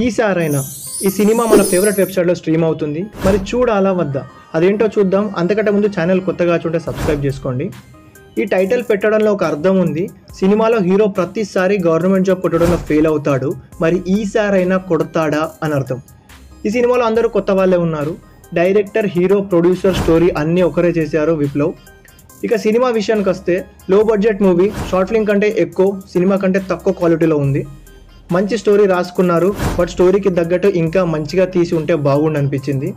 ఈసారైనా ఈ సినిమా మన ఫేవరెట్ వెబ్సైట్లో స్ట్రీమ్ అవుతుంది. మరి చూడాలా వద్దా అదేంటో చూద్దాం. అంతకంటే ముందు ఛానల్ కొత్తగా చూంటే సబ్స్క్రైబ్ చేసుకోండి. ఈ టైటిల్ పెట్టడంలో ఒక అర్థం ఉంది. సినిమాలో హీరో ప్రతిసారి గవర్నమెంట్ జాబ్ కొట్టడంలో ఫెయిల్ అవుతాడు, మరి ఈసారైనా కొడతాడా అని అర్థం. ఈ సినిమాలో అందరూ కొత్త వాళ్ళే ఉన్నారు. డైరెక్టర్, హీరో, ప్రొడ్యూసర్, స్టోరీ అన్నీ ఒకరే చేశారు విప్లవ్. ఇక సినిమా విషయానికి వస్తే లో బడ్జెట్ మూవీ, షార్ట్ ఫిల్మ్ కంటే ఎక్కువ, సినిమా కంటే తక్కువ క్వాలిటీలో ఉంది. మంచి స్టోరీ రాసుకున్నారు, బట్ స్టోరీకి తగ్గట్టు ఇంకా మంచిగా తీసి ఉంటే బాగుండు అనిపించింది.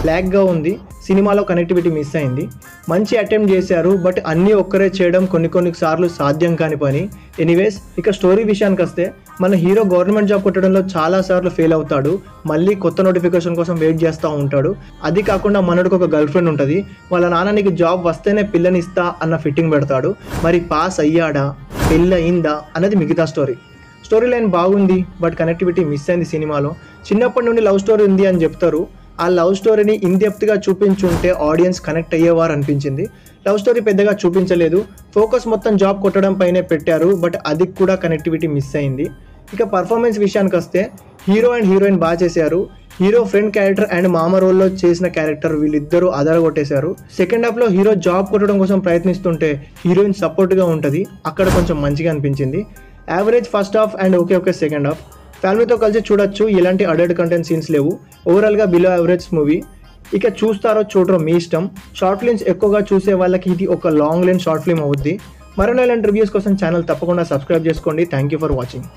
ల్యాగ్గా ఉంది, సినిమాలో కనెక్టివిటీ మిస్ అయింది. మంచి అటెంప్ట్ చేశారు, బట్ అన్నీ ఒక్కరే చేయడం కొన్ని సార్లు సాధ్యం కాని పని. ఎనీవేస్, ఇక స్టోరీ విషయానికి వస్తే మన హీరో గవర్నమెంట్ జాబ్ కొట్టడంలో చాలాసార్లు ఫెయిల్ అవుతాడు. మళ్ళీ కొత్త నోటిఫికేషన్ కోసం వెయిట్ చేస్తూ ఉంటాడు. అది కాకుండా మనడికి ఒక గర్ల్ ఫ్రెండ్ ఉంటుంది. వాళ్ళ నాన్న నీకు జాబ్ వస్తేనే పిల్లనిస్తా అన్న ఫిట్టింగ్ పెడతాడు. మరి పాస్ అయ్యాడా, పెళ్ళి అయిందా అన్నది మిగతా స్టోరీ. స్టోరీ లైన్ బాగుంది, బట్ కనెక్టివిటీ మిస్ అయింది సినిమాలో. చిన్నప్పటి నుండి లవ్ స్టోరీ ఉంది అని చెప్తారు. ఆ లవ్ స్టోరీని ఇన్డెప్త్గా చూపించుంటే ఆడియన్స్ కనెక్ట్ అయ్యేవారు అనిపించింది. లవ్ స్టోరీ పెద్దగా చూపించలేదు. ఫోకస్ మొత్తం జాబ్ కొట్టడం పైనే పెట్టారు, బట్ అది కూడా కనెక్టివిటీ మిస్ అయింది. ఇక పర్ఫార్మెన్స్ విషయానికి వస్తే హీరో అండ్ హీరోయిన్ బాగా చేశారు. హీరో ఫ్రెండ్ క్యారెక్టర్ అండ్ మామ రోల్లో చేసిన క్యారెక్టర్ వీళ్ళిద్దరూ అదరగొట్టేశారు. సెకండ్ హాఫ్లో హీరో జాబ్ కొట్టడం కోసం ప్రయత్నిస్తుంటే హీరోయిన్ సపోర్ట్గా ఉంటుంది, అక్కడ కొంచెం మంచిగా అనిపించింది. Average first half and okay second half. ఫ్యామిలీతో కలిసి చూడొచ్చు, ఎలాంటి అడల్ట్ కంటెంట్ సీన్స్ లేవు. ఓవరాల్గా బిలో యావరేజ్ మూవీ. ఇక చూస్తారో చూడరో మీ ఇష్టం. షార్ట్ ఫిల్మ్స్ ఎక్కువగా చూసే వాళ్ళకి ఇది ఒక లాంగ్ లెంత్ షార్ట్ ఫిల్మ్ అవుద్ది. మరిన్ని ఇలాంటి రివ్యూస్ కోసం ఛానల్ తప్పకుండా సబ్స్క్రైబ్ చేసుకోండి. Thank you for watching.